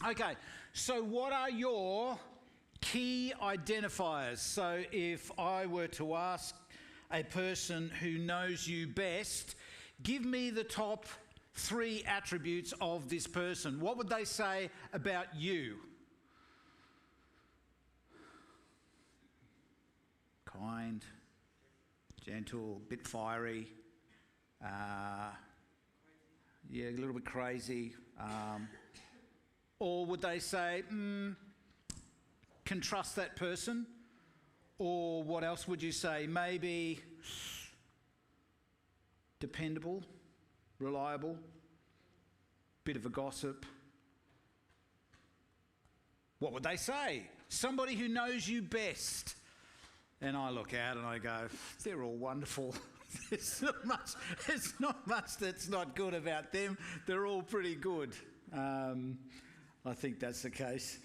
Okay, so what are your key identifiers? So if I were to ask a person who knows you best, give me the top 3 attributes of this person, what would they say about you? Kind, gentle, bit fiery, a little bit crazy. Or would they say, can trust that person? Or what else would you say? Maybe dependable, reliable, bit of a gossip. What would they say? Somebody who knows you best. And I look out and I go, they're all wonderful. There's not much that's not good about them. They're all pretty good. I think that's the case.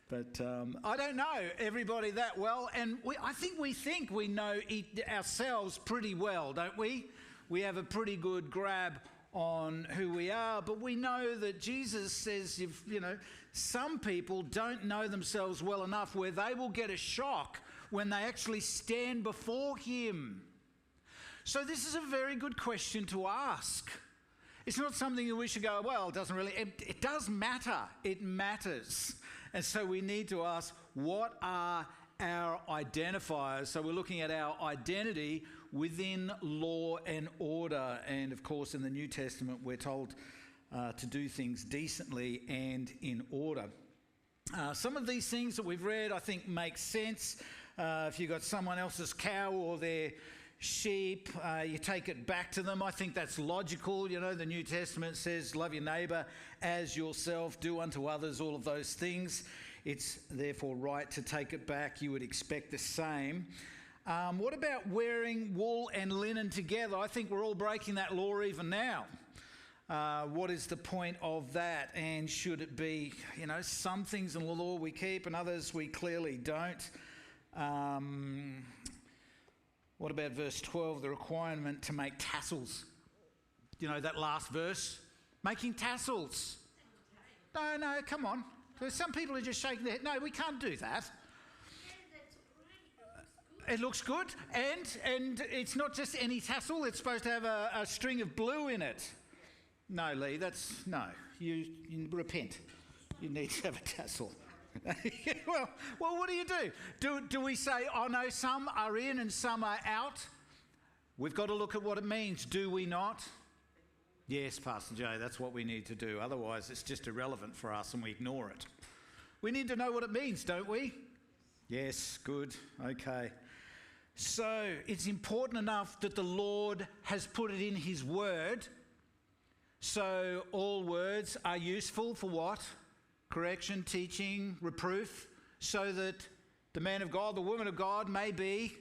But I don't know everybody that well. And I think we know ourselves pretty well, don't we? We have a pretty good grab on who we are. But we know that Jesus says, some people don't know themselves well enough where they will get a shock when they actually stand before him. So this is a very good question to ask. It's not something that we should go, well, it doesn't really, it does matter. It matters. And so we need to ask, what are our identifiers? So we're looking at our identity within law and order. And of course, in the New Testament, we're told to do things decently and in order. Some of these things that we've read, I think, make sense. If you've got someone else's cow or their sheep, you take it back to them. I think that's logical. The New Testament says, love your neighbour as yourself, do unto others, all of those things. It's therefore right to take it back. You would expect the same. What about wearing wool and linen together? I think we're all breaking that law even now. What is the point of that? And should it be, some things in the law we keep and others we clearly don't? What about verse 12, the requirement to make tassels? That last verse? Making tassels. No, come on. Some people are just shaking their head. No, we can't do that. It looks good. And it's not just any tassel. It's supposed to have a string of blue in it. No, Lee, no. You repent. You need to have a tassel. well, what do? Do we say, oh no, some are in and some are out? We've got to look at what it means, do we not? Yes, Pastor Jay, that's what we need to do. Otherwise, it's just irrelevant for us and we ignore it. We need to know what it means, don't we? Yes, good, okay. So, it's important enough that the Lord has put it in his word. So, all words are useful for what? Correction, teaching, reproof, so that the man of God, the woman of God may be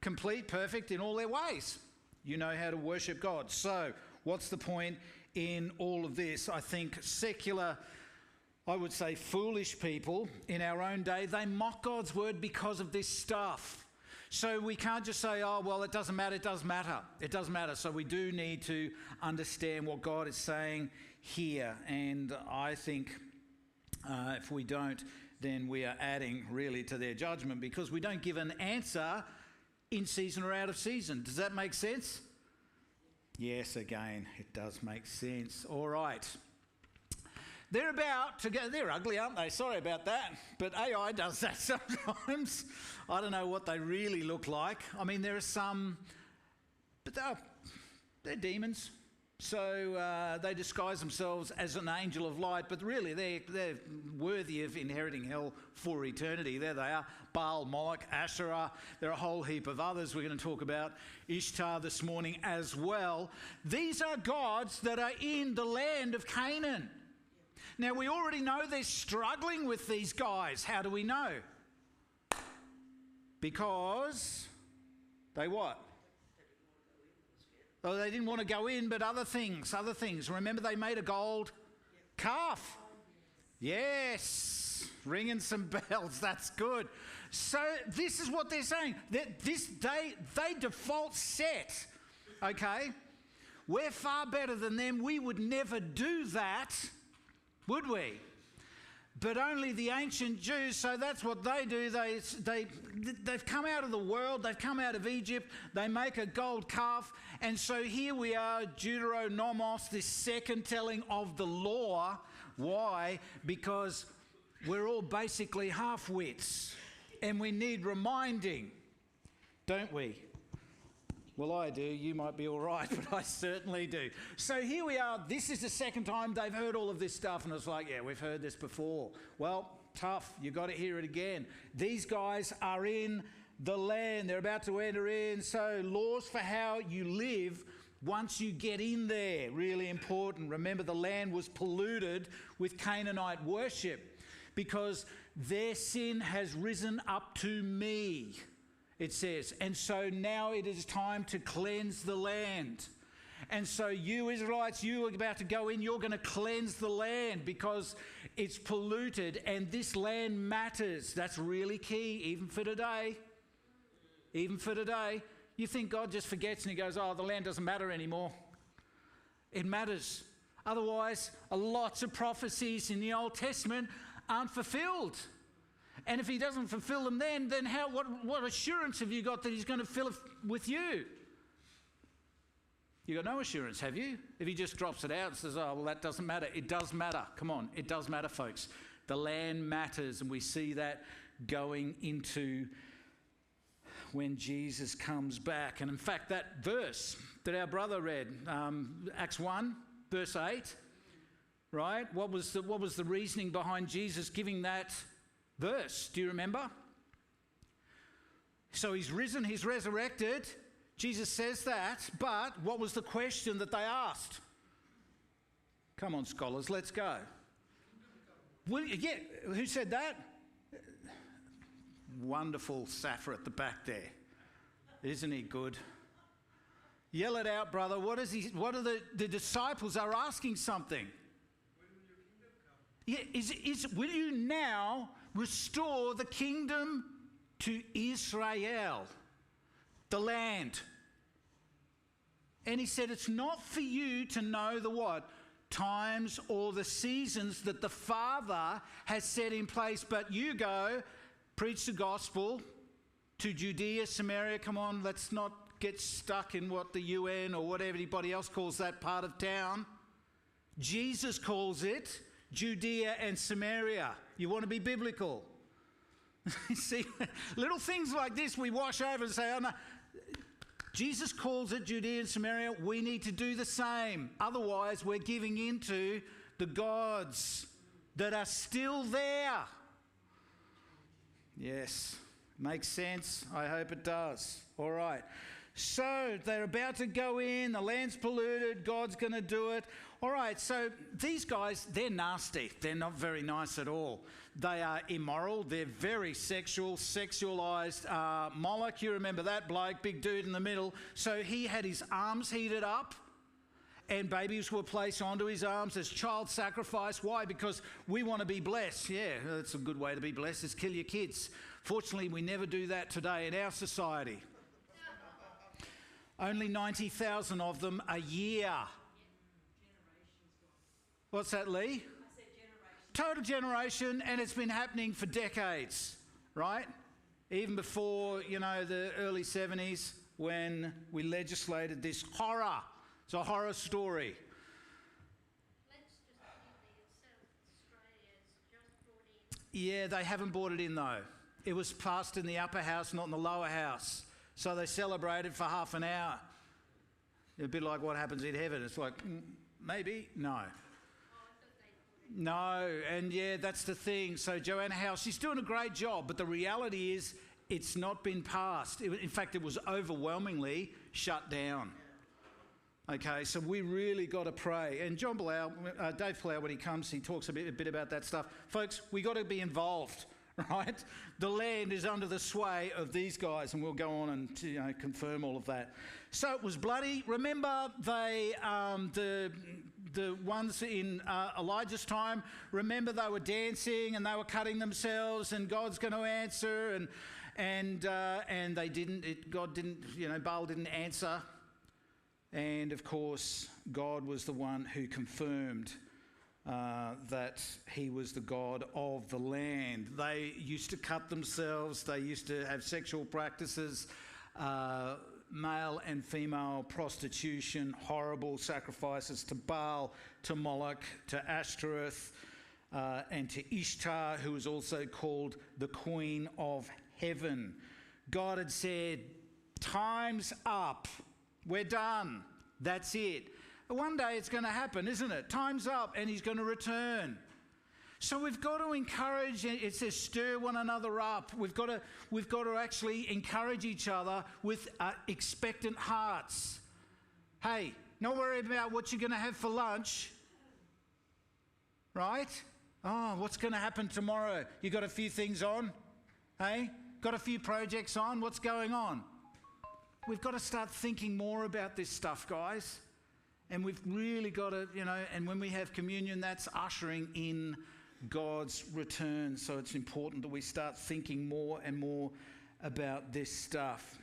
complete, perfect in all their ways. You know how to worship God. So what's the point in all of this? I think secular, I would say foolish people in our own day, they mock God's word because of this stuff. So we can't just say, oh, well, it doesn't matter. It does matter. It does matter. So we do need to understand what God is saying here. And I think if we don't, then we are adding really to their judgment because we don't give an answer in season or out of season. Does that make sense? Yes, again, it does make sense. All right. They're about to go, they're ugly, aren't they? Sorry about that. But AI does that sometimes. I don't know what they really look like. I mean, there are some, but they're demons. So they disguise themselves as an angel of light, but really they're worthy of inheriting hell for eternity. There they are. Baal, Moloch, Asherah. There are a whole heap of others. We're going to talk about Ishtar this morning as well. These are gods that are in the land of Canaan. Now, we already know they're struggling with these guys. How do we know? Because they what? Oh, they didn't want to go in, but other things. Remember, they made a gold calf. Yes, ringing some bells. That's good. So this is what they're saying. That they default set. Okay, we're far better than them. We would never do that, would we? but only the ancient Jews. So that's what they do. They've come out of the world. They've come out of Egypt. They make a gold calf. And so here we are, Deuteronomos, this second telling of the law. Why? Because we're all basically half-wits and we need reminding, don't we? Well, I do. You might be all right, but I certainly do. So here we are. This is the second time they've heard all of this stuff, and it's like, yeah, we've heard this before. Well, tough. You've got to hear it again. These guys are in the land. They're about to enter in. So laws for how you live once you get in there, really important. Remember, the land was polluted with Canaanite worship because their sin has risen up to me. It says, and so now it is time to cleanse the land. And so you Israelites, you are about to go in, you're going to cleanse the land because it's polluted and this land matters. That's really key, even for today. Even for today. You think God just forgets and he goes, oh, the land doesn't matter anymore. It matters. Otherwise, lots of prophecies in the Old Testament aren't fulfilled. And if he doesn't fulfill them then what assurance have you got that he's going to fill it with you? You've got no assurance, have you? If he just drops it out and says, oh, well, that doesn't matter. It does matter. Come on, it does matter, folks. The land matters, and we see that going into when Jesus comes back. And in fact, that verse that our brother read, Acts 1, verse 8, right? What was the reasoning behind Jesus giving that verse? Do you remember? So he's risen, he's resurrected. Jesus says that, but what was the question that they asked? Come on, scholars, let's go. Who said that? Wonderful Safra at the back there. Isn't he good? Yell it out, brother. What are the disciples are asking something? Yeah, will you now restore the kingdom to Israel, the land? And he said, it's not for you to know the what? Times or the seasons that the Father has set in place, but you go, preach the gospel to Judea, Samaria. Come on, let's not get stuck in what the UN or what everybody else calls that part of town. Jesus calls it Judea and Samaria. You want to be biblical. See, little things like this we wash over and say, oh no. Jesus calls it Judea and Samaria. We need to do the same. Otherwise, we're giving into the gods that are still there. Yes, makes sense. I hope it does. All right. So they're about to go in. The land's polluted. God's going to do it. All right, so these guys, they're nasty. They're not very nice at all. They are immoral. They're very sexual, sexualized. Moloch, you remember that bloke, big dude in the middle. So he had his arms heated up and babies were placed onto his arms as child sacrifice. Why? Because we want to be blessed. Yeah, that's a good way to be blessed, is kill your kids. Fortunately, we never do that today in our society. Only 90,000 of them a year. What's that, Lee? I said generation. Total generation, and it's been happening for decades, right? Even before, the early 70s when we legislated this horror. It's a horror story. Let's just Australia's just brought in. Yeah, they haven't brought it in though. It was passed in the upper house, not in the lower house. So they celebrated for half an hour. A bit like what happens in heaven. It's like, maybe, no. No, and yeah, that's the thing. So Joanna Howe, she's doing a great job, but the reality is it's not been passed. In fact, it was overwhelmingly shut down. Okay, so we really got to pray. And John Blau, Dave Blau, when he comes, he talks a bit about that stuff. Folks, we got to be involved, right? The land is under the sway of these guys, and we'll go on and confirm all of that. So it was bloody. Remember the ones in Elijah's time, remember they were dancing and they were cutting themselves and God's going to answer and they didn't. God didn't. Baal didn't answer. And of course, God was the one who confirmed that he was the God of the land. They used to cut themselves. They used to have sexual practices, male and female prostitution, horrible sacrifices to Baal, to Moloch, to Ashtoreth, and to Ishtar, who was also called the Queen of Heaven. God had said, time's up. We're done. That's it. One day it's going to happen, isn't it? Time's up and he's going to return. So we've got to encourage, it says stir one another up. We've got to actually encourage each other with expectant hearts. Hey, not worry about what you're going to have for lunch, right? Oh, what's going to happen tomorrow? You got a few things on? Hey, got a few projects on? What's going on? We've got to start thinking more about this stuff, guys. And we've really got to, and when we have communion, that's ushering in God's return. So it's important that we start thinking more and more about this stuff.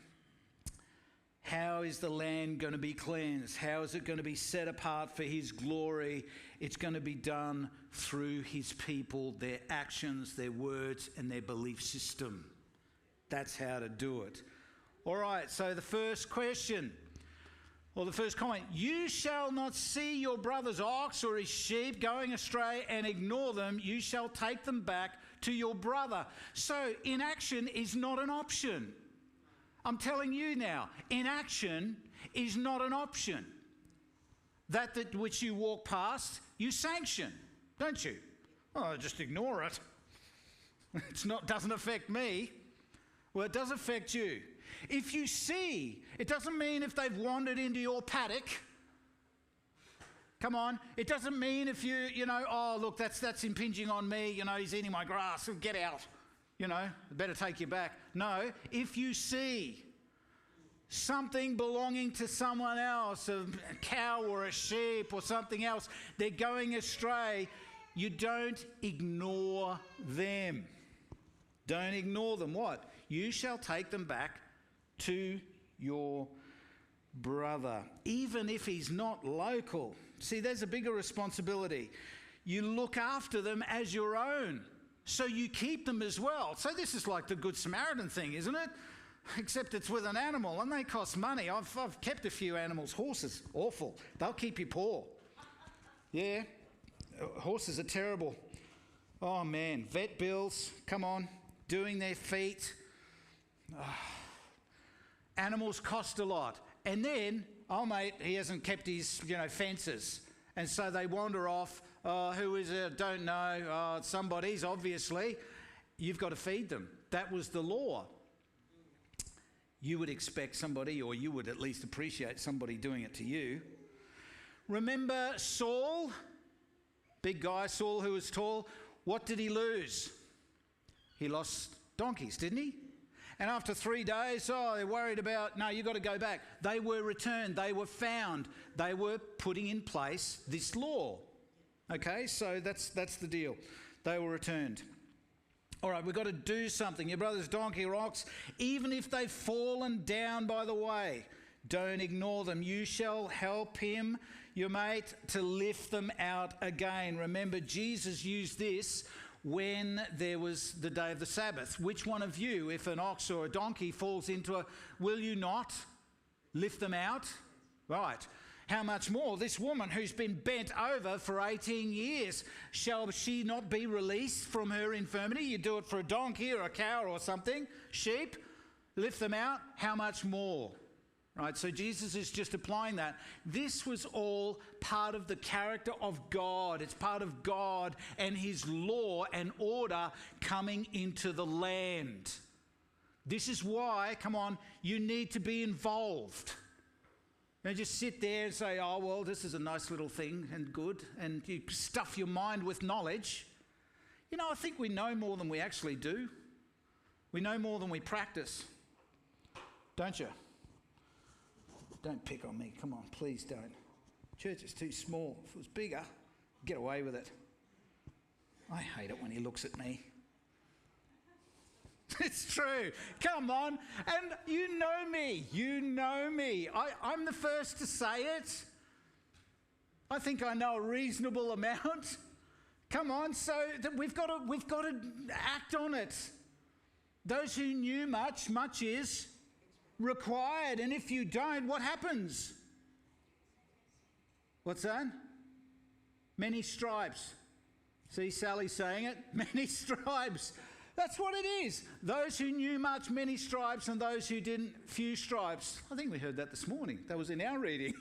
How is the land going to be cleansed? How is it going to be set apart for his glory? It's going to be done through his people, their actions, their words, and their belief system. That's how to do it. All right, so the first question, or the first comment, you shall not see your brother's ox or his sheep going astray and ignore them. You shall take them back to your brother. So inaction is not an option. I'm telling you now, inaction is not an option. That which you walk past, you sanction, don't you? Oh, just ignore it. Doesn't affect me. Well, it does affect you. If you see, it doesn't mean if they've wandered into your paddock. Come on. It doesn't mean if oh, look, that's impinging on me. He's eating my grass. Get out. Better take you back. No, if you see something belonging to someone else, a cow or a sheep or something else, they're going astray, you don't ignore them. Don't ignore them. What? You shall take them back to your brother, even if he's not local. See, there's a bigger responsibility. You look after them as your own, so you keep them as well. So this is like the Good Samaritan thing, isn't it? Except it's with an animal, and they cost money. I've kept a few animals. Horses, awful. They'll keep you poor. Yeah, horses are terrible. Oh man, vet bills, come on, doing their feet. Animals cost a lot. And then, oh mate, he hasn't kept his, fences. And so they wander off. Oh, who is it? Don't know. Oh, it's somebody's, obviously. You've got to feed them. That was the law. You would expect somebody, or you would at least appreciate somebody doing it to you. Remember Saul? Big guy, Saul, who was tall. What did he lose? He lost donkeys, didn't he? And after 3 days, they're worried about, no, you've got to go back. They were returned. They were found. They were putting in place this law. Okay, so that's the deal. They were returned. All right, we've got to do something. Your brother's donkey or ox, even if they've fallen down by the way, don't ignore them. You shall help him, your mate, to lift them out again. Remember, Jesus used this when there was the day of the Sabbath. Which one of you, if an ox or a donkey falls into will you not lift them out? Right. How much more this woman who's been bent over for 18 years, shall she not be released from her infirmity? You do it for a donkey or a cow or something, sheep, lift them out. How much more? Right, so Jesus is just applying that. This was all part of the character of God. It's part of God and his law and order coming into the land. This is why, come on, you need to be involved. Don't just sit there and say, oh, well, this is a nice little thing and good, and you stuff your mind with knowledge. I think we know more than we actually do. We know more than we practice. Don't you? Don't pick on me. Come on, please don't. Church is too small. If it was bigger, get away with it. I hate it when he looks at me. It's true. Come on. And you know me. You know me. I'm the first to say it. I think I know a reasonable amount. Come on, so that we've got to act on it. Those who knew much, much is required. And if you don't, what happens? What's that? Many stripes. See Sally saying it? Many stripes. That's what it is. Those who knew much, many stripes, and those who didn't, few stripes. I think we heard that this morning. That was in our reading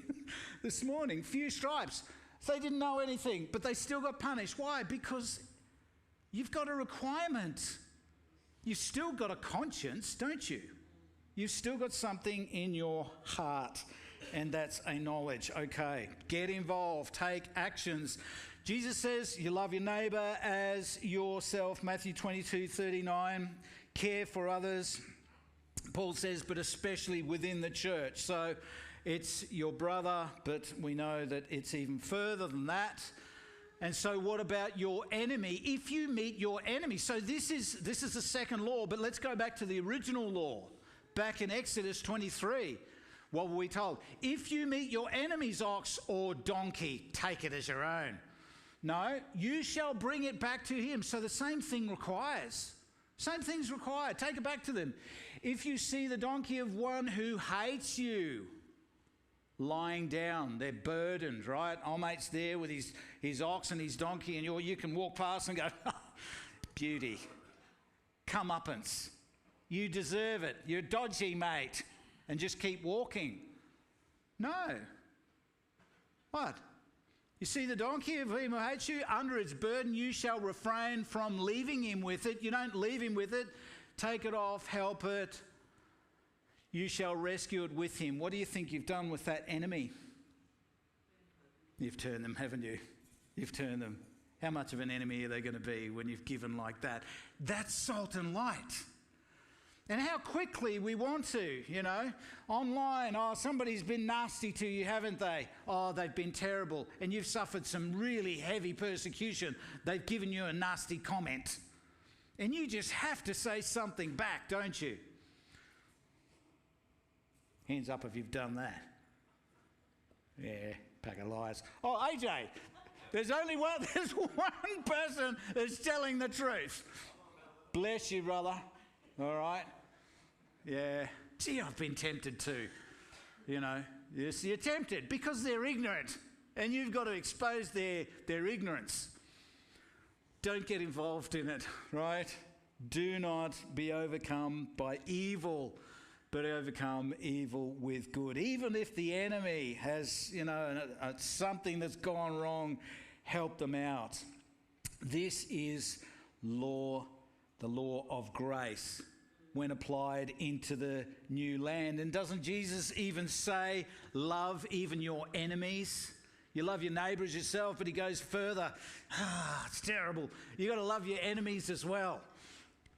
this morning. Few stripes. They didn't know anything, but they still got punished. Why? Because you've got a requirement. You've still got a conscience, don't you? You've still got something in your heart, and that's a knowledge. Okay, get involved, take actions. Jesus says you love your neighbour as yourself, Matthew 22:39. Care for others. Paul says, but especially within the church. So it's your brother, but we know that it's even further than that. And so what about your enemy? If you meet your enemy, so this is the second law, but let's go back to the original law. Back in Exodus 23, what were we told? If you meet your enemy's ox or donkey, take it as your own. No, you shall bring it back to him. So the same thing requires. Same thing's required. Take it back to them. If you see the donkey of one who hates you lying down, they're burdened, right? Old mate's there with his ox and his donkey, and you can walk past and go, beauty, comeuppance. You deserve it. You're dodgy, mate. And just keep walking. No. What? You see the donkey of him who hates you, under its burden you shall refrain from leaving him with it. You don't leave him with it. Take it off, help it. You shall rescue it with him. What do you think you've done with that enemy? You've turned them, haven't you? You've turned them. How much of an enemy are they going to be when you've given like that? That's salt and light. And how quickly we want to, online. Oh, somebody's been nasty to you, haven't they? Oh, they've been terrible. And you've suffered some really heavy persecution. They've given you a nasty comment. And you just have to say something back, don't you? Hands up if you've done that. Yeah, pack of liars. Oh, AJ, there's one person that's telling the truth. Bless you, brother. All right. Yeah. Gee, I've been tempted too. Yes, you're tempted because they're ignorant and you've got to expose their ignorance. Don't get involved in it, right? Do not be overcome by evil, but overcome evil with good. Even if the enemy has, something that's gone wrong, help them out. This is law, the law of grace, when applied into the new land. And doesn't Jesus even say, love even your enemies? You love your neighbour as yourself, but he goes further. It's terrible. You've got to love your enemies as well.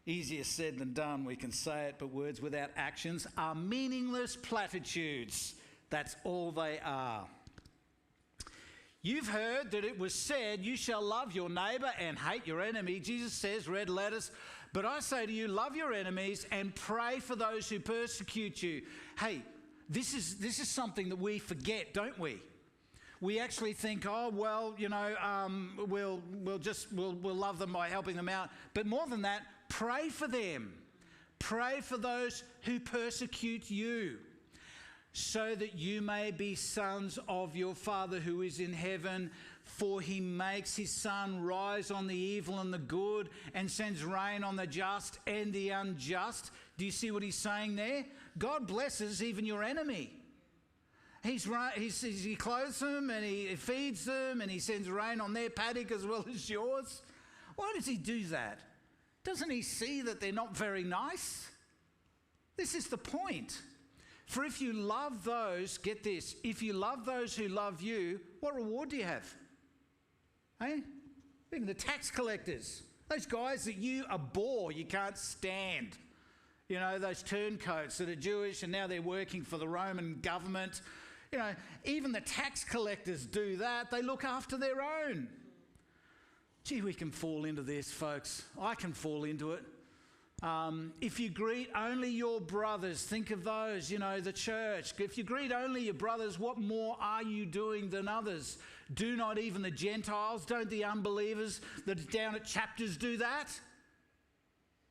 Easier said than done, we can say it, but words without actions are meaningless platitudes. That's all they are. You've heard that it was said, you shall love your neighbour and hate your enemy. Jesus says, red letters, but I say to you, love your enemies and pray for those who persecute you. Hey, this is something that we forget, don't we? We actually think, we'll love them by helping them out. But more than that, pray for them. Pray for those who persecute you, so that you may be sons of your Father who is in heaven. For he makes his sun rise on the evil and the good, and sends rain on the just and the unjust. Do you see what he's saying there? God blesses even your enemy. He clothes them and he feeds them and he sends rain on their paddock as well as yours. Why does he do that? Doesn't he see that they're not very nice? This is the point. For if you love those, get this, if you love those who love you, what reward do you have? Hey? Even the tax collectors, those guys that you abhor, you can't stand. Those turncoats that are Jewish and now they're working for the Roman government. Even the tax collectors do that. They look after their own. Gee, we can fall into this, folks. I can fall into it. If you greet only your brothers, think of those, the church. If you greet only your brothers, what more are you doing than others? Do not even the Gentiles, don't the unbelievers that are down at Chapters do that?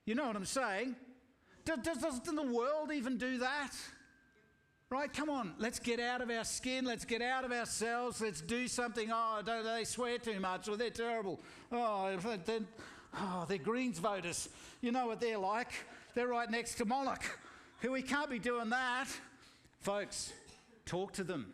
You know what I'm saying? Doesn't the world even do that? Right, come on, let's get out of our skin, let's get out of ourselves, let's do something. Oh, don't they swear too much, or they're terrible. They're Greens voters. You know what they're like. They're right next to Moloch. We can't be doing that. Folks, talk to them.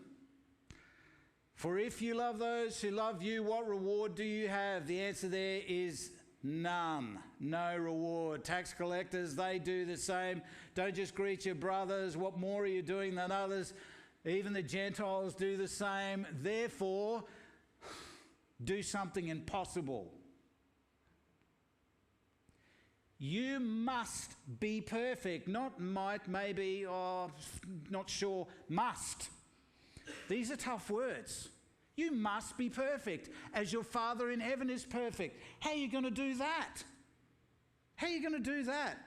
For if you love those who love you, what reward do you have? The answer there is none. No reward. Tax collectors, they do the same. Don't just greet your brothers. What more are you doing than others? Even the Gentiles do the same. Therefore, do something impossible. You must be perfect. Not might, maybe, or not sure. Must. These are tough words. You must be perfect as your Father in heaven is perfect. How are you going to do that? How are you going to do that?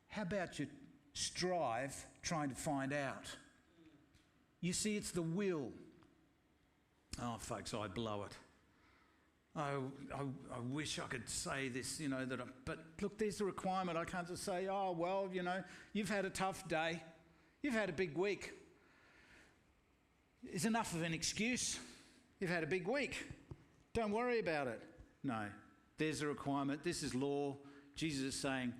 How about you strive trying to find out? You see, it's the will. Oh, folks, I blow it. I wish I could say this, but look, there's a requirement. I can't just say, oh, well, you've had a tough day. You've had a big week. Is enough of an excuse. You've had a big week. Don't worry about it. No, there's a requirement. This is law. Jesus is saying,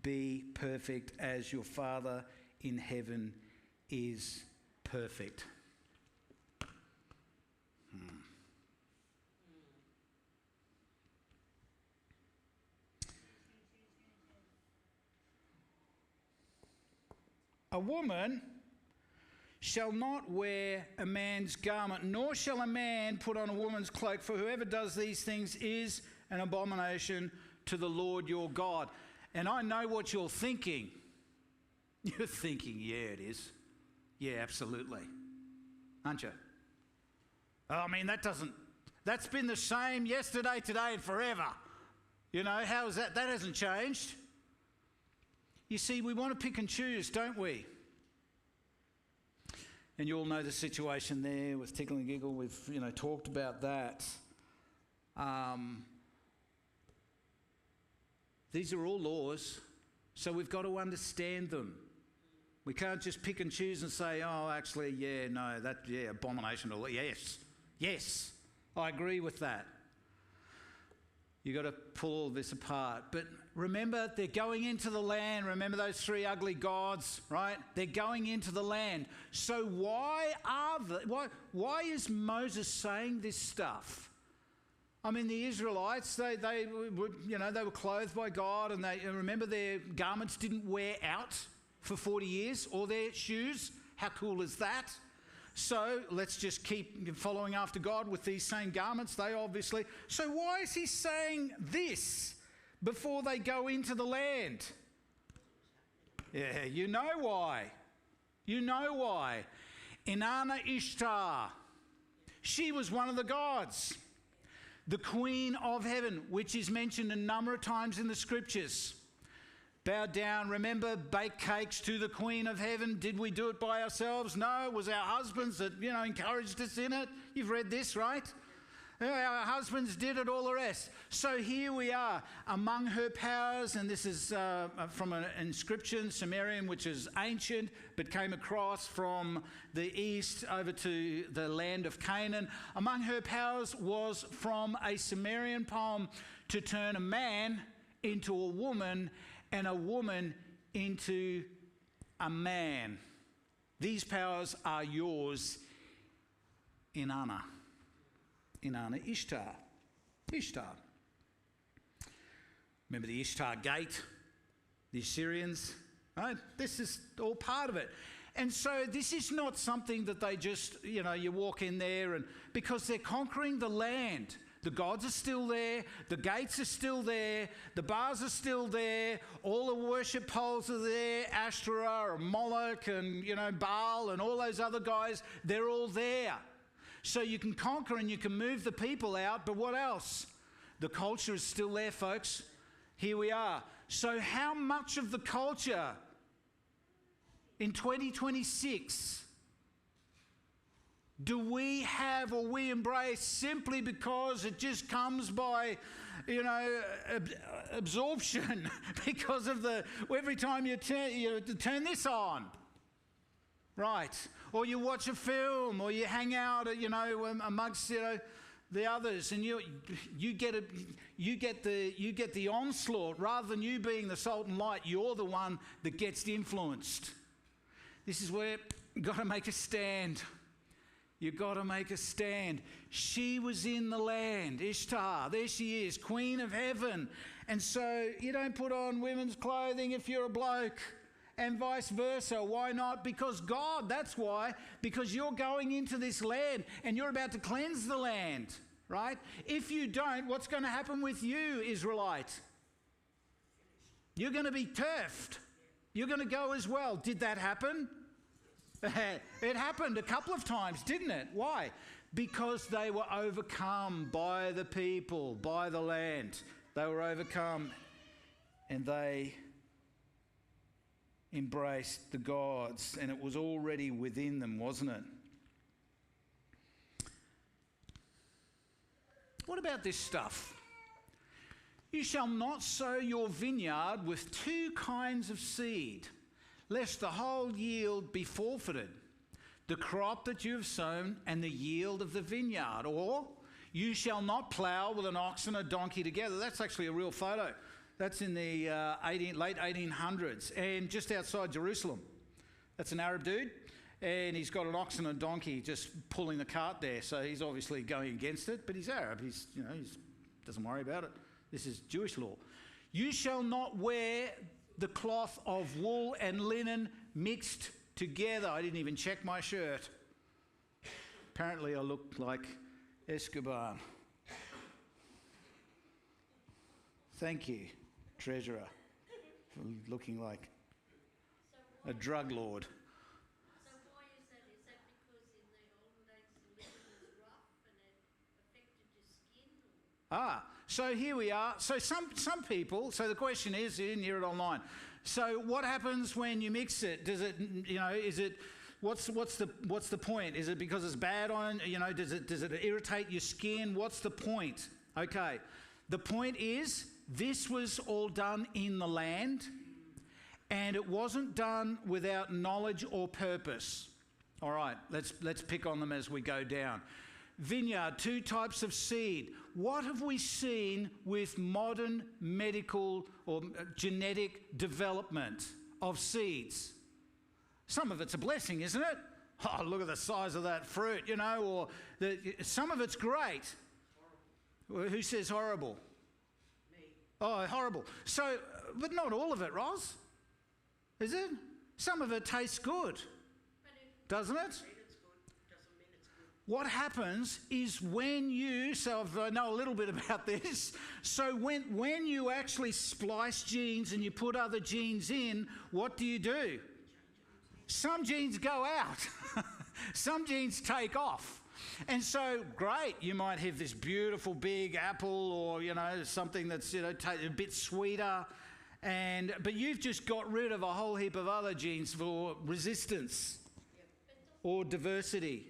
be perfect as your Father in heaven is perfect. A woman shall not wear a man's garment, nor shall a man put on a woman's cloak, for whoever does these things is an abomination to the Lord your God. And I know what you're thinking. You're thinking, yeah, it is. Yeah, absolutely. Aren't you? I mean, that's been the same yesterday, today, and forever. How is that? That hasn't changed. You see, we want to pick and choose, don't we? And you all know the situation there with Tickle and Giggle. We've, talked about that. These are all laws, so we've got to understand them. We can't just pick and choose and say, oh, actually, yeah, no, abomination. Yes, I agree with that. You've got to pull all this apart. But remember, they're going into the land. Remember those three ugly gods, right? They're going into the land. So why is Moses saying this stuff? I mean, the Israelites, they were clothed by God, and remember their garments didn't wear out for 40 years, or their shoes. How cool is that? So let's just keep following after God with these same garments. So why is he saying this before they go into the land? Yeah, you know why. Inanna Ishtar, she was one of the gods. The queen of heaven, which is mentioned a number of times in the scriptures. Bow down, remember, bake cakes to the queen of heaven. Did we do it by ourselves? No, it was our husbands that, encouraged us in it. You've read this, right? Our husbands did it, all the rest. So here we are, among her powers, and this is from an inscription, Sumerian, which is ancient, but came across from the east over to the land of Canaan. Among her powers was from a Sumerian poem to turn a man into a woman and a woman into a man. These powers are yours, Inanna Ishtar. Remember the Ishtar Gate, the Assyrians, right? This is all part of it. And so this is not something that they just, you walk in there and because they're conquering the land. The gods are still there, the gates are still there, the bars are still there, all the worship poles are there, Ashtoreth and Moloch and, Baal and all those other guys, they're all there. So you can conquer and you can move the people out, but what else? The culture is still there, folks. Here we are. So how much of the culture in 2026 do we have or we embrace simply because it just comes by, absorption because of every time you turn this on, right? Or you watch a film, or you hang out, amongst the others, and you get the onslaught rather than you being the salt and light. You're the one that gets influenced. This is where you've got to make a stand. You've got to make a stand. She was in the land, Ishtar. There she is, Queen of Heaven. And so you don't put on women's clothing if you're a bloke, and vice versa. Why not? Because God, that's why. Because you're going into this land and you're about to cleanse the land, right? If you don't, what's going to happen with you, Israelite? You're going to be turfed. You're going to go as well. Did that happen? It happened a couple of times, didn't it? Why? Because they were overcome by the people, by the land. They were overcome and they embraced the gods, and it was already within them, wasn't it? What about this stuff? You shall not sow your vineyard with two kinds of seed, lest the whole yield be forfeited, the crop that you have sown and the yield of the vineyard. Or you shall not plough with an ox and a donkey together. That's actually a real photo. That's in the late 1800s, and just outside Jerusalem. That's an Arab dude, and he's got an ox and a donkey just pulling the cart there. So he's obviously going against it, but he's Arab. He doesn't worry about it. This is Jewish law. You shall not wear the cloth of wool and linen mixed together. I didn't even check my shirt. Apparently I look like Escobar. Thank you, treasurer, for looking like a drug lord. So why is that? Is that because in the olden days the linen was rough and it affected your skin? Or? So here we are. So some people, so the question is, you didn't hear it online. So what happens when you mix it? Does it, is it, what's the point? Is it because it's bad on, does it irritate your skin? What's the point? Okay. The point is, this was all done in the land, and it wasn't done without knowledge or purpose. All right, let's pick on them as we go down. Vineyard, two types of seed. What have we seen with modern medical or genetic development of seeds? Some of it's a blessing, isn't it? Oh, look at the size of that fruit, or some of it's great. Horrible. Who says horrible? Me. Oh, horrible. So, but not all of it, Roz. Is it? Some of it tastes good. Doesn't it? What happens is when you, so I know a little bit about this, so when you actually splice genes and you put other genes in, what do? Some genes go out. Some genes take off. And so, great, you might have this beautiful big apple or, something that's, a bit sweeter, but you've just got rid of a whole heap of other genes for resistance or diversity.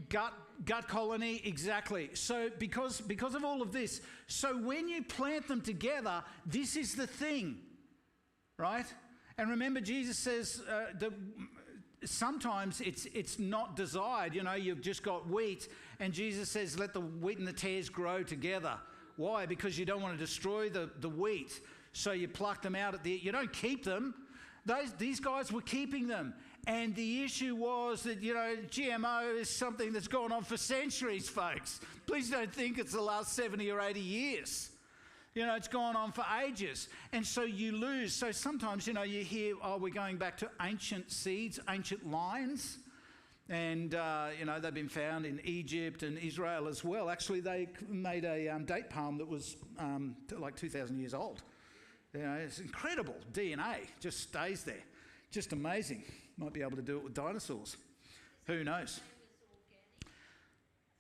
Gut colony, exactly. So because of all of this, so when you plant them together, this is the thing, right? And remember, Jesus says that sometimes it's not desired. You've just got wheat, and Jesus says, let the wheat and the tares grow together. Why? Because you don't want to destroy the wheat, so you pluck them out you don't keep them. These guys were keeping them. And the issue was that, GMO is something that's gone on for centuries, folks. Please don't think it's the last 70 or 80 years. It's gone on for ages. And so you lose. So sometimes, you hear, we're going back to ancient seeds, ancient lines. And, they've been found in Egypt and Israel as well. Actually, they made a date palm that was like 2,000 years old. It's incredible. DNA just stays there. Just amazing. Might be able to do it with dinosaurs. Who knows?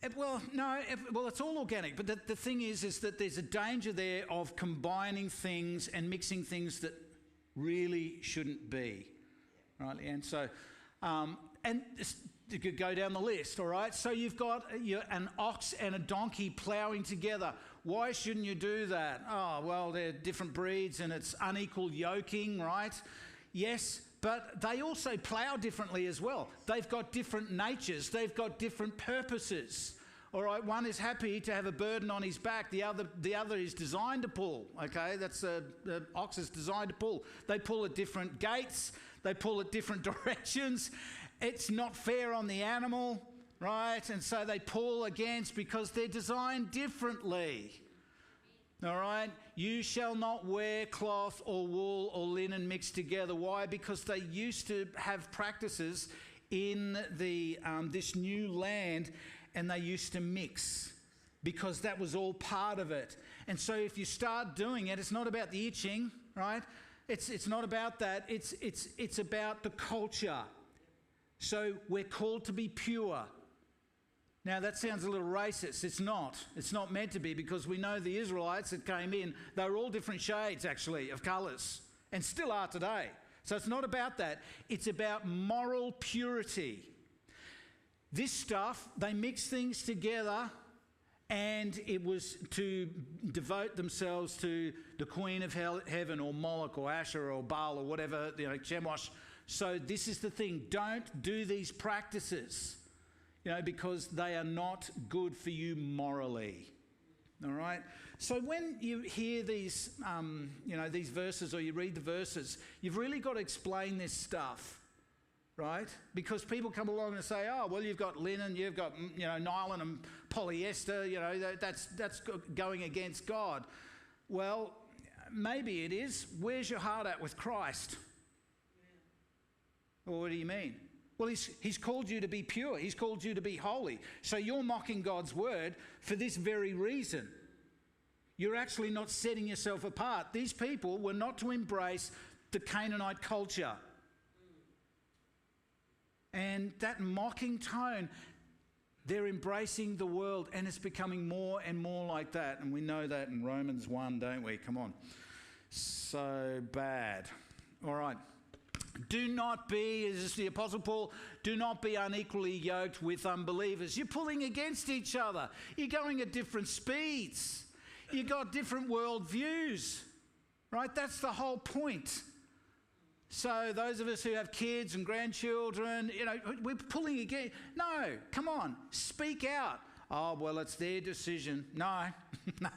It's all organic. But the thing is that there's a danger there of combining things and mixing things that really shouldn't be. Right, and so, and you could go down the list, all right? So you've got an ox and a donkey ploughing together. Why shouldn't you do that? Oh, well, they're different breeds and it's unequal yoking, right? Yes, but they also plough differently as well. They've got different natures. They've got different purposes. All right, one is happy to have a burden on his back. The other is designed to pull. Okay, that's the ox is designed to pull. They pull at different gates. They pull at different directions. It's not fair on the animal, right? And so they pull against because they're designed differently. All right, you shall not wear cloth or wool or linen mixed together. Why? Because they used to have practices in this new land. And they used to mix because that was all part of it. And so if you start doing it, it's not about the itching, right? It's not about that. It's about the culture. So we're called to be pure. Now that sounds a little racist. It's not. It's not meant to be, because we know the Israelites that came in, they were all different shades actually of colours and still are today. So it's not about that. It's about moral purity. This stuff, they mixed things together, and it was to devote themselves to the Queen of Heaven or Moloch or Asher or Baal or whatever, Chemosh. So this is the thing. Don't do these practices, because they are not good for you morally. All right? So when you hear these, these verses, or you read the verses, you've really got to explain this stuff. Right? Because people come along and say, oh, well, you've got linen, you've got, nylon and polyester, that's going against God. Well, maybe it is. Where's your heart at with Christ? Yeah. Well, what do you mean? Well, he's called you to be pure. He's called you to be holy. So you're mocking God's word for this very reason. You're actually not setting yourself apart. These people were not to embrace the Canaanite culture. And that mocking tone, they're embracing the world, and it's becoming more and more like that. And we know that in Romans 1, don't we? Come on. So bad. All right. Do not be, as the Apostle Paul, do not be unequally yoked with unbelievers. You're pulling against each other. You're going at different speeds. You've got different world views. Right? That's the whole point. So those of us who have kids and grandchildren, we're pulling again. No, come on, speak out. Oh, well, it's their decision. No, no,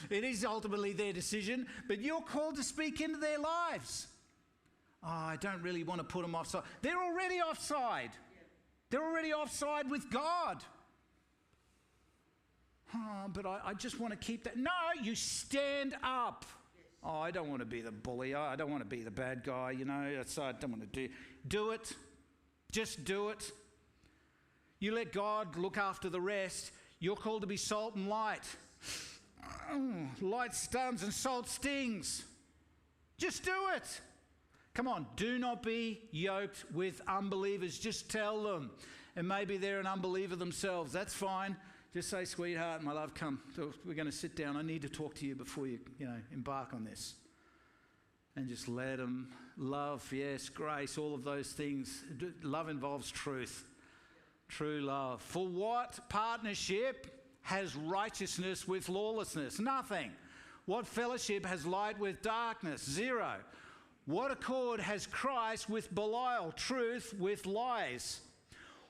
it is ultimately their decision, but you're called to speak into their lives. Oh, I don't really want to put them offside. They're already offside. They're already offside with God. Oh, but I just want to keep that. No, you stand up. Oh, I don't want to be the bully. I don't want to be the bad guy, I don't want to do it. Just do it. You let God look after the rest. You're called to be salt and light. Light stuns and salt stings. Just do it. Come on, do not be yoked with unbelievers. Just tell them. And maybe they're an unbeliever themselves. That's fine. Just say, sweetheart, my love, come. We're going to sit down. I need to talk to you before you, embark on this. And just let them. Love, yes, grace, all of those things. Love involves truth. True love. For what partnership has righteousness with lawlessness? Nothing. What fellowship has light with darkness? Zero. What accord has Christ with Belial? Truth with lies.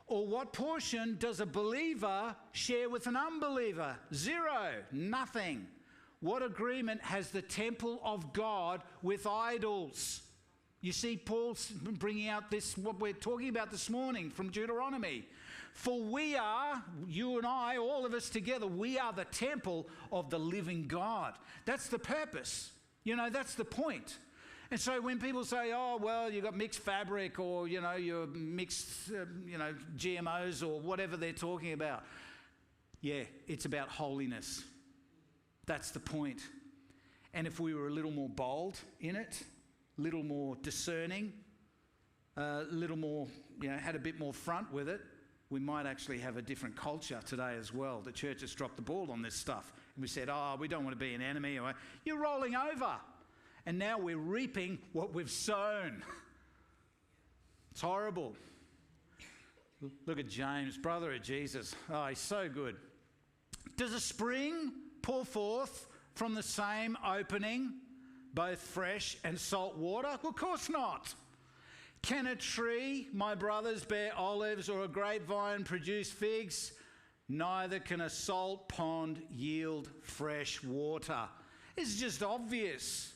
Or what portion does a believer share with an unbeliever? Zero. Nothing. What agreement has the temple of God with idols? You see, Paul's bringing out this, what we're talking about this morning from Deuteronomy. For we are, you and I, all of us together, we are the temple of the living God. That's the purpose. That's the point. And so when people say, oh, well, you've got mixed fabric, or, you're mixed, GMOs or whatever they're talking about. Yeah, it's about holiness. That's the point. And if we were a little more bold in it, a little more discerning, a little more, had a bit more front with it, we might actually have a different culture today as well. The church has dropped the ball on this stuff. And we said, oh, we don't want to be an enemy. You're rolling over. and now we're reaping what we've sown. It's horrible. Look at James, brother of Jesus. Oh, he's so good. Does a spring pour forth from the same opening both fresh and salt water? Of course not. Can a tree, my brothers, bear olives, or a grapevine produce figs? Neither can a salt pond yield fresh water. It's just obvious.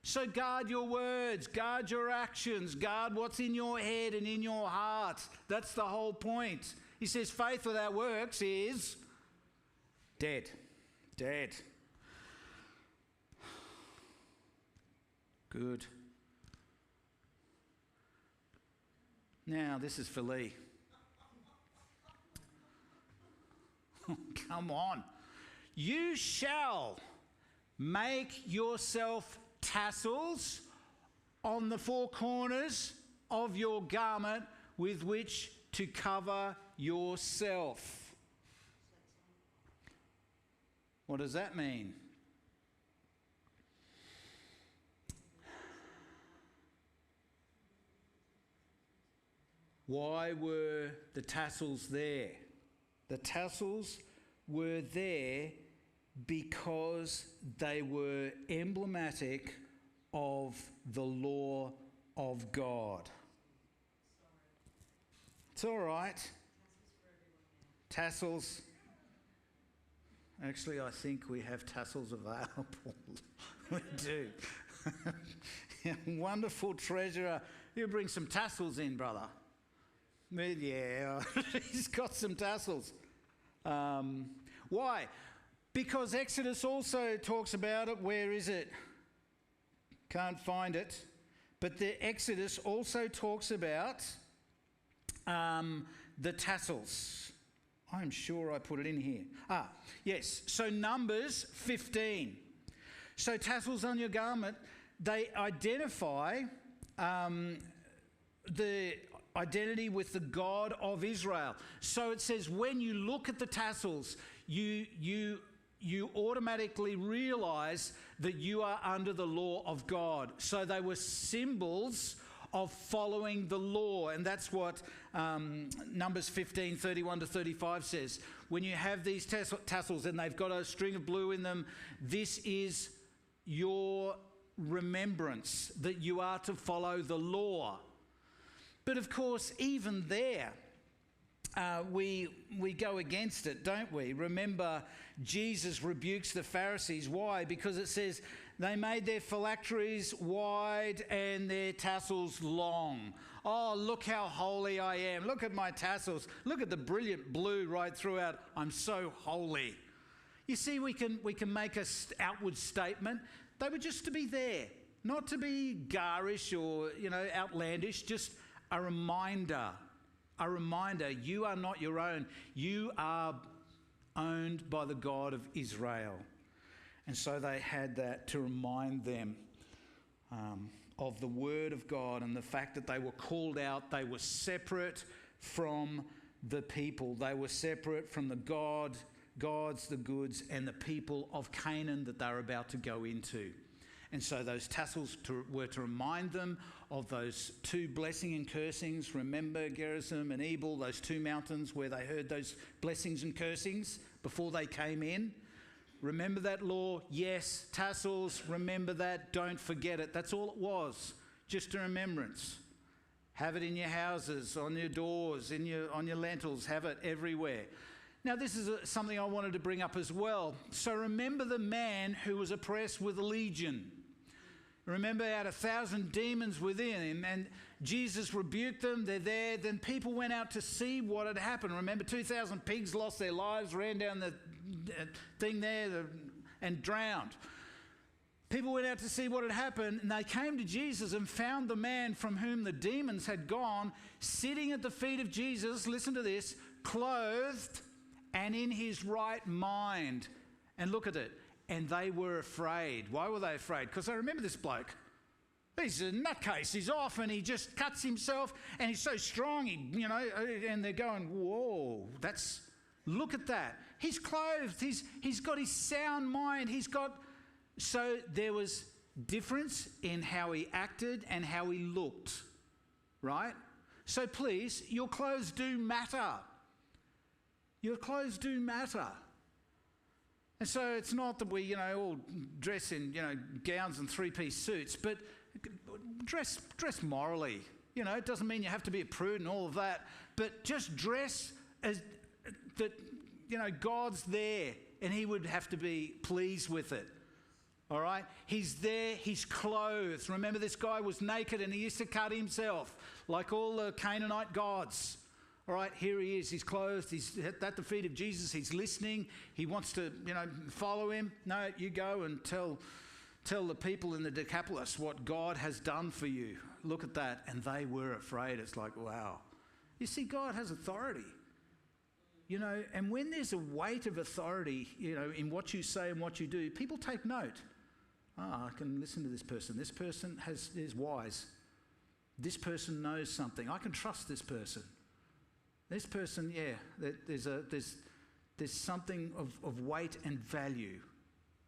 So guard your words, guard your actions, guard what's in your head and in your heart. That's the whole point. He says faith without works is dead. Dead. Good. Now, this is for Lee. Come on. You shall make yourself tassels on the four corners of your garment with which to cover yourself. What does that mean? Why were the tassels there? The tassels were there because they were emblematic of the law of God. It's all right. Tassels. Actually, I think we have tassels available. We do. Wonderful treasurer. You bring some tassels in, brother. Yeah, he's got some tassels. Why? Because Exodus also talks about it. Where is it? Can't find it. But the Exodus also talks about the tassels. I'm sure I put it in here. Yes. So Numbers 15. So tassels on your garment, they identify the identity with the God of Israel. So it says when you look at the tassels, you automatically realise that you are under the law of God. So they were symbols of following the law, and that's what Numbers 15, 31 to 35 says. When you have these tassels and they've got a string of blue in them, this is your remembrance that you are to follow the law. But of course, even there, we go against it, don't we? Remember, Jesus rebukes the Pharisees. Why? Because it says they made their phylacteries wide and their tassels long. Oh, look how holy I am. Look at my tassels. Look at the brilliant blue right throughout. I'm so holy. You see, we can make an outward statement. They were just to be there, not to be garish or, outlandish, just a reminder, you are not your own. You are owned by the God of Israel. And so they had that to remind them of the word of God and the fact that they were called out. They were separate from the people. They were separate from the gods, the goods, and the people of Canaan that they were about to go into. And so those tassels were to remind them of those two blessing and cursings. Remember Gerizim and Ebal, those two mountains where they heard those blessings and cursings before they came in. Remember that law? Yes. Tassels, remember that. Don't forget it. That's all it was, just a remembrance. Have it in your houses, on your doors, on your lentils. Have it everywhere. Now, this is something I wanted to bring up as well. So remember the man who was oppressed with a legion. Remember, he had 1,000 demons within him, and Jesus rebuked them. They're there. Then people went out to see what had happened. Remember, 2,000 pigs lost their lives, ran down the thing there and drowned. People went out to see what had happened, and they came to Jesus and found the man from whom the demons had gone sitting at the feet of Jesus, listen to this, clothed and in his right mind. And look at it. And they were afraid. Why were they afraid? Because they remember this bloke. He's a nutcase. He's off and he just cuts himself and he's so strong, and they're going, whoa, look at that. He's clothed. He's got his sound mind. So there was difference in how he acted and how he looked, right? So please, your clothes do matter. Your clothes do matter. And so it's not that we, all dress in, gowns and three-piece suits, but dress morally. It doesn't mean you have to be a prude and all of that, but just dress as that, God's there and he would have to be pleased with it. All right? He's there, he's clothed. Remember, this guy was naked and he used to cut himself like all the Canaanite gods. All right, here he is. He's clothed. He's at the feet of Jesus. He's listening. He wants to, follow him. No, you go and tell the people in the Decapolis what God has done for you. Look at that. And they were afraid. It's like, wow. You see, God has authority. And when there's a weight of authority, in what you say and what you do, people take note. I can listen to this person. This person is wise. This person knows something. I can trust this person. This person, there's something of weight and value,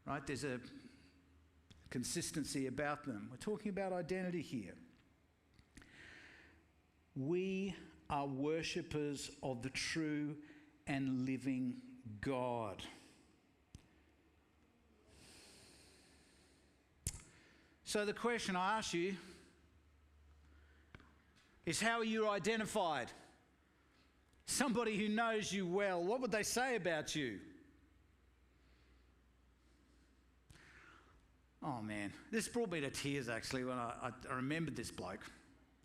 right? There's a consistency about them. We're talking about identity here. We are worshippers of the true and living God. So the question I ask you is, how are you identified? Somebody who knows you well, what would they say about you? Oh man, this brought me to tears actually when I remembered this bloke,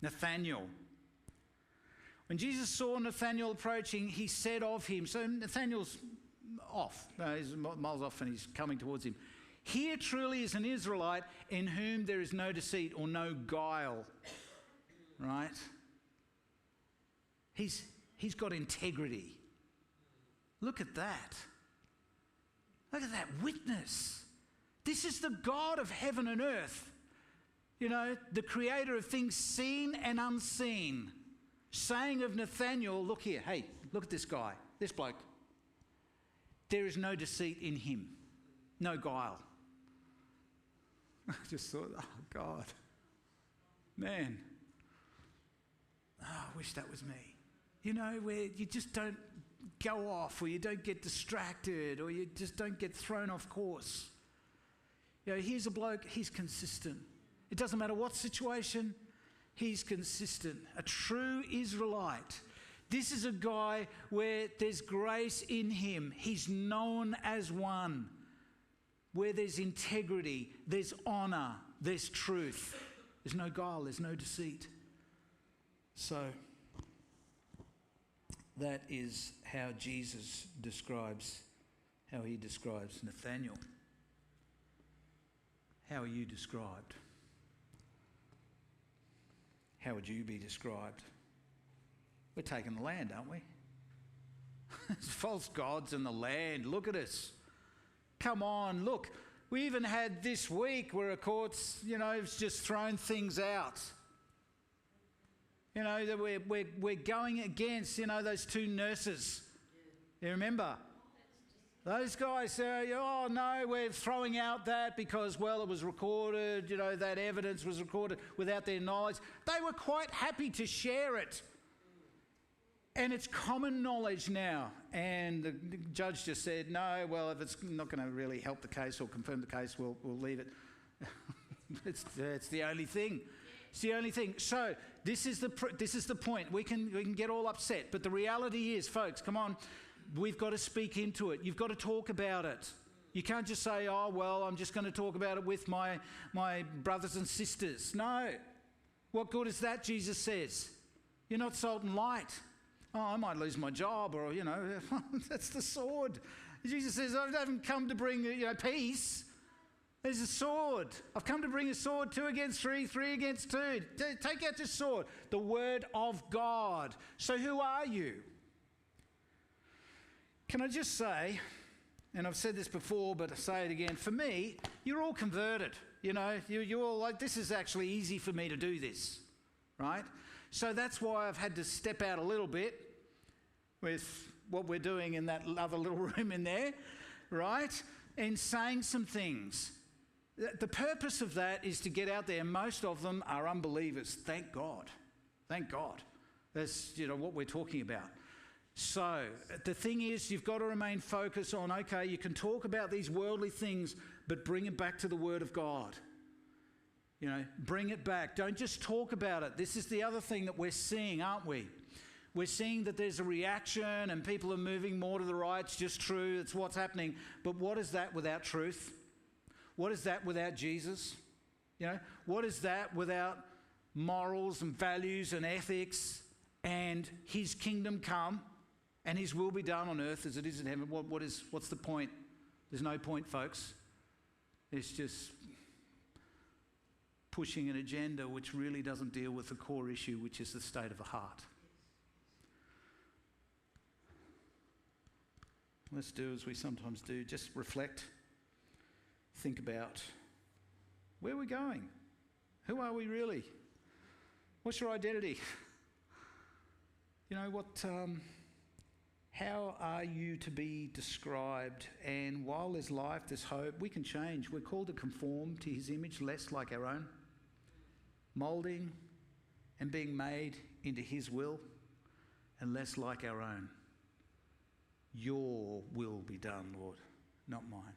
Nathanael. When Jesus saw Nathanael approaching, he said of him, so Nathanael's off, he's miles off and he's coming towards him. Here truly is an Israelite in whom there is no deceit or no guile, right? He's got integrity. Look at that. Look at that witness. This is the God of heaven and earth. The creator of things seen and unseen. Saying of Nathanael, look here, hey, look at this guy, this bloke. There is no deceit in him, no guile. I just thought, oh God, man, I wish that was me. Where you just don't go off, or you don't get distracted, or you just don't get thrown off course. Here's a bloke, he's consistent. It doesn't matter what situation, he's consistent. A true Israelite. This is a guy where there's grace in him. He's known as one. Where there's integrity, there's honour, there's truth. There's no guile, there's no deceit. So that is how Jesus describes, how he describes Nathanael. How are you described? How would you be described? We're taking the land, aren't we? There's false gods in the land. Look at us. Come on, look. We even had this week where a court's, it's just thrown things out. That we're going against, those two nurses. You remember? Those guys say, oh no, we're throwing out that because, well, it was recorded, that evidence was recorded without their knowledge. They were quite happy to share it. And it's common knowledge now. And the judge just said, no, well, if it's not going to really help the case or confirm the case, we'll leave it. It's the only thing. It's the only thing. So this is the point. We can get all upset, but the reality is, folks, come on, we've got to speak into it. You've got to talk about it. You can't just say, oh, well, I'm just going to talk about it with my brothers and sisters. No. What good is that, Jesus says? You're not salt and light. Oh, I might lose my job, or, that's the sword. Jesus says, I haven't come to bring, peace. There's a sword. I've come to bring a sword, 2 against 3, 3 against 2. Take out your sword, the word of God. So who are you? Can I just say, and I've said this before, but I say it again, for me, you're all converted. You're all like, this is actually easy for me to do this, right? So that's why I've had to step out a little bit with what we're doing in that other little room in there, right? And saying some things. The purpose of that is to get out there. Most of them are unbelievers. Thank God. Thank God. That's what we're talking about. So the thing is, you've got to remain focused on, okay, you can talk about these worldly things, but bring it back to the Word of God. Bring it back. Don't just talk about it. This is the other thing that we're seeing, aren't we? We're seeing that there's a reaction and people are moving more to the right. It's just true. It's what's happening. But what is that without truth? What is that without Jesus? What is that without morals and values and ethics and his kingdom come and his will be done on earth as it is in heaven? What's the point? There's no point, folks. It's just pushing an agenda which really doesn't deal with the core issue, which is the state of the heart. Let's do as we sometimes do, just reflect, think about where we're going. Who are we really? What's your identity? How are you to be described? And while there's life, there's hope, we can change. We're called to conform to his image, less like our own, moulding and being made into his will, and less like our own. Your will be done, Lord, not mine.